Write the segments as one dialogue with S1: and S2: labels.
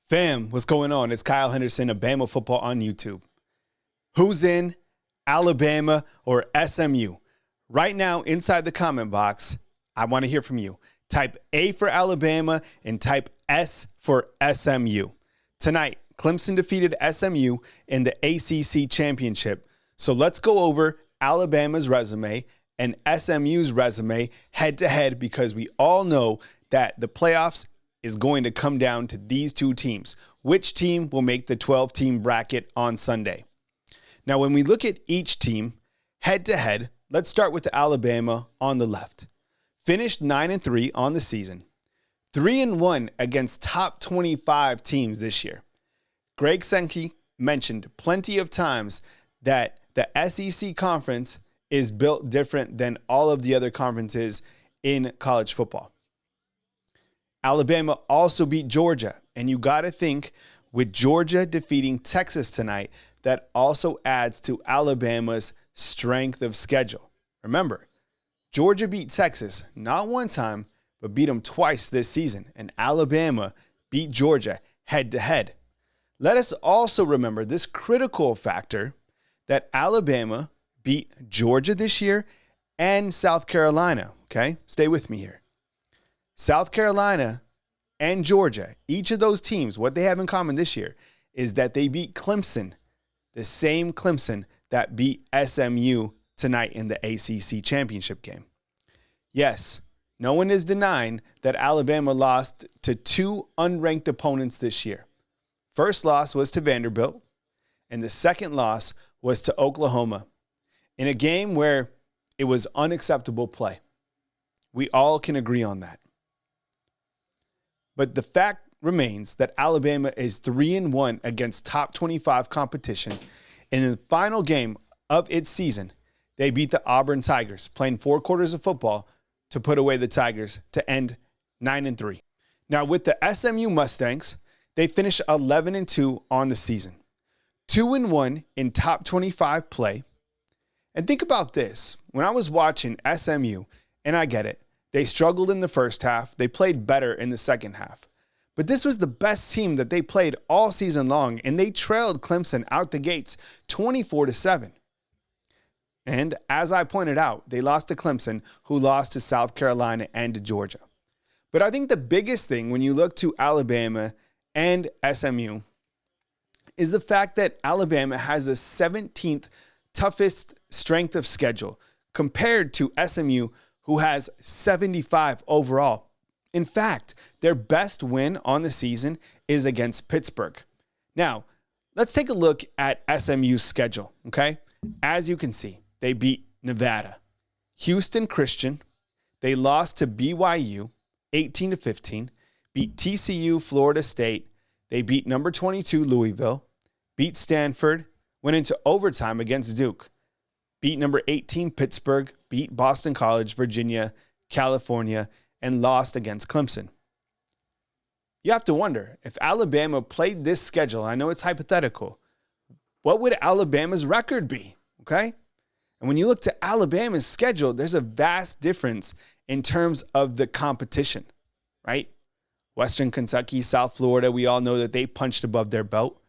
S1: Fam, what's going on? It's Kyle Henderson of Bama Football on YouTube. Who's in, Alabama or SMU? Right now, inside the comment box, I want to hear from you. Type A for Alabama and type S for SMU. Tonight, Clemson defeated SMU in the ACC championship. So let's go over Alabama's resume and SMU's resume head to head, because we all know that the playoffs is going to come down to these two teams. Which team will make the 12-team bracket on Sunday? Now, when we look at each team head to head, let's start with Alabama on the left. Finished 9-3 on the season. 3-1 against top 25 teams this year. Greg Sankey mentioned plenty of times that the SEC conference is built different than all of the other conferences in college football. Alabama also beat Georgia, and you got to think with Georgia defeating Texas tonight, that also adds to Alabama's strength of schedule. Remember, Georgia beat Texas not one time, but beat them twice this season, and Alabama beat Georgia head to head. Let us also remember this critical factor that Alabama beat Georgia this year and South Carolina, okay? Stay with me here. South Carolina and Georgia, each of those teams, what they have in common this year is that they beat Clemson, the same Clemson that beat SMU tonight in the ACC championship game. Yes, no one is denying that Alabama lost to two unranked opponents this year. First loss was to Vanderbilt, and the second loss was to Oklahoma in a game where it was unacceptable play. We all can agree on that. But the fact remains that Alabama is 3-1 against top 25 competition. And in the final game of its season, they beat the Auburn Tigers, playing 4 quarters of football to put away the Tigers to end 9-3. Now with the SMU Mustangs, they finished 11-2 on the season. 2-1 in top 25 play. And think about this. When I was watching SMU, and I get it, they struggled in the first half. They played better in the second half. But this was the best team that they played all season long, and they trailed Clemson out the gates 24-7. And as I pointed out, they lost to Clemson, who lost to South Carolina and to Georgia. But I think the biggest thing when you look to Alabama and SMU is the fact that Alabama has the 17th toughest strength of schedule compared to SMU, who has 75 overall. In fact, their best win on the season is against Pittsburgh. Now, let's take a look at SMU's schedule, okay? As you can see, they beat Nevada, Houston Christian. They lost to BYU 18-15, beat TCU, Florida State. They beat number 22 Louisville, beat Stanford, went into overtime against Duke, beat number 18 Pittsburgh, beat Boston College, Virginia, California, and lost against Clemson. You have to wonder, if Alabama played this schedule, I know it's hypothetical, what would Alabama's record be, okay? And when you look to Alabama's schedule, there's a vast difference in terms of the competition, right? Western Kentucky, South Florida, we all know that they punched above their belt.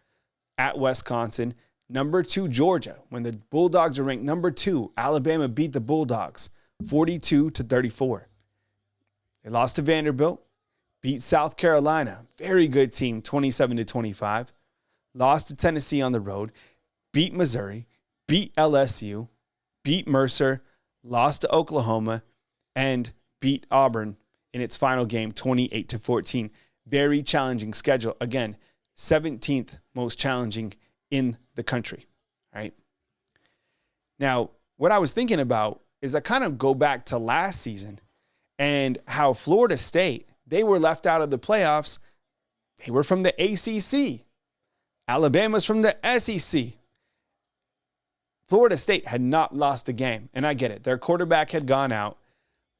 S1: At Wisconsin, number 2 Georgia, when the Bulldogs were ranked number 2, Alabama beat the Bulldogs 42-34. They lost to Vanderbilt, beat South Carolina, very good team, 27-25. Lost to Tennessee on the road, beat Missouri, beat LSU, beat Mercer, lost to Oklahoma, and beat Auburn in its final game 28-14. Very challenging schedule. Again, 17th most challenging in the country, right? Now, what I was thinking about is I kind of go back to last season and how Florida State, they were left out of the playoffs. They were from the ACC. Alabama's from the SEC. Florida State had not lost a game, and I get it. Their quarterback had gone out,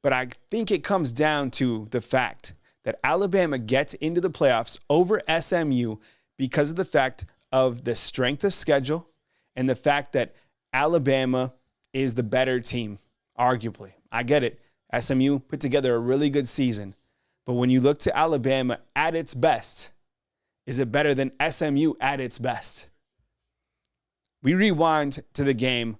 S1: but I think it comes down to the fact that Alabama gets into the playoffs over SMU because of the fact of the strength of schedule and the fact that Alabama is the better team, arguably. I get it. SMU put together a really good season. But when you look to Alabama at its best, Is it better than SMU at its best? We rewind to the game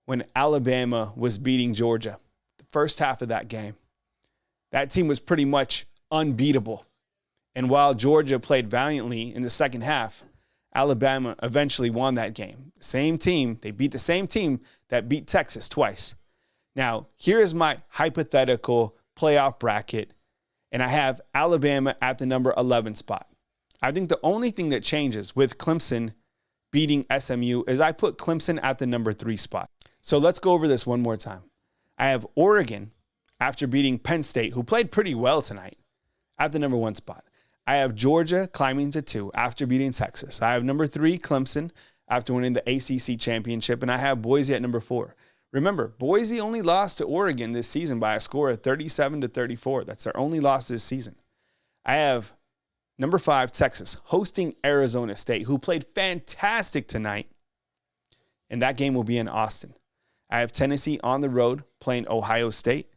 S1: when Alabama was beating Georgia. The first half of that game, that team was pretty much unbeatable. And while Georgia played valiantly in the second half, Alabama eventually won that game. Same team, they beat the same team that beat Texas twice. Now, here is my hypothetical playoff bracket, and I have Alabama at the number 11 spot. I think the only thing that changes with Clemson beating SMU is I put Clemson at the number 3 spot. So let's go over this one more time. I have Oregon, after beating Penn State, who played pretty well tonight, at the number 1 spot. I have Georgia climbing to 2 after beating Texas. I have number 3, Clemson, after winning the ACC championship, and I have Boise at number 4. Remember, Boise only lost to Oregon this season by a score of 37-34. That's their only loss this season. I have number 5, Texas, hosting Arizona State, who played fantastic tonight, and that game will be in Austin. I have Tennessee on the road playing Ohio State,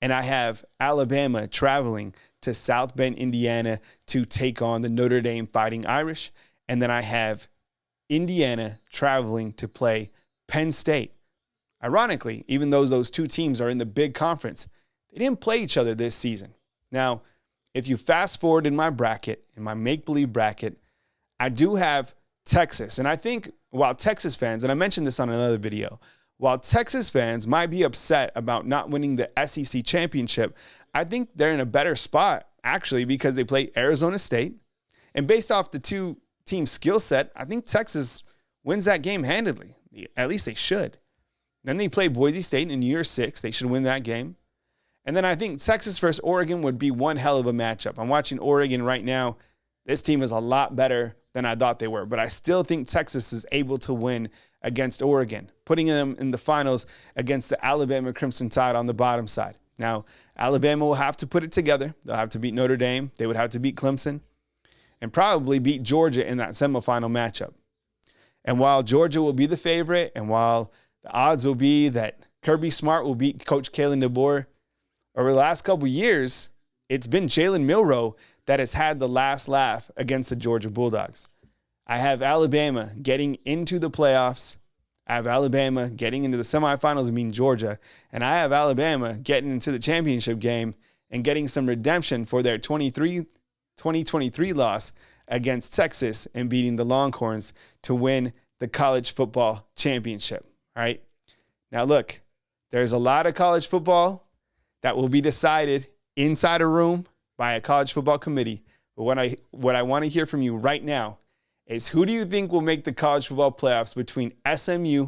S1: and I have Alabama traveling to South Bend, Indiana to take on the Notre Dame Fighting Irish, and then I have Indiana traveling to play Penn State. Ironically, even though those two teams are in the big conference, they didn't play each other this season. Now, if you fast forward in my bracket, in my make-believe bracket, I do have Texas. And I think while Texas fans, and I mentioned this on another video, while Texas fans might be upset about not winning the SEC championship, I think they're in a better spot, actually, because they play Arizona State. And based off the two team skill set, I think Texas wins that game handedly. At least they should. Then they play Boise State in year 6. They should win that game. And then I think Texas versus Oregon would be one hell of a matchup. I'm watching Oregon right now. This team is a lot better than I thought they were. But I still think Texas is able to win against Oregon, putting them in the finals against the Alabama Crimson Tide on the bottom side. Now, Alabama will have to put it together. They'll have to beat Notre Dame. They would have to beat Clemson and probably beat Georgia in that semifinal matchup. And while Georgia will be the favorite, and while the odds will be that Kirby Smart will beat Coach Kalen DeBoer, over the last couple years, it's been Jalen Milroe that has had the last laugh against the Georgia Bulldogs. I have Alabama getting into the playoffs. I have Alabama getting into the semifinals and beating Georgia. And I have Alabama getting into the championship game and getting some redemption for their 2023 loss against Texas and beating the Longhorns to win the college football championship. All right. Now, look, there's a lot of college football that will be decided inside a room by a college football committee. But what I want to hear from you right now is, who do you think will make the college football playoffs between SMU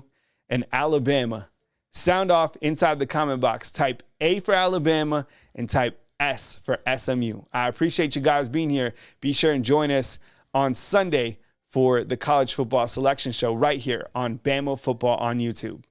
S1: and Alabama? Sound off inside the comment box. Type A for Alabama and type S for SMU. I appreciate you guys being here. Be sure and join us on Sunday for the College Football Selection Show right here on Bama Football on YouTube.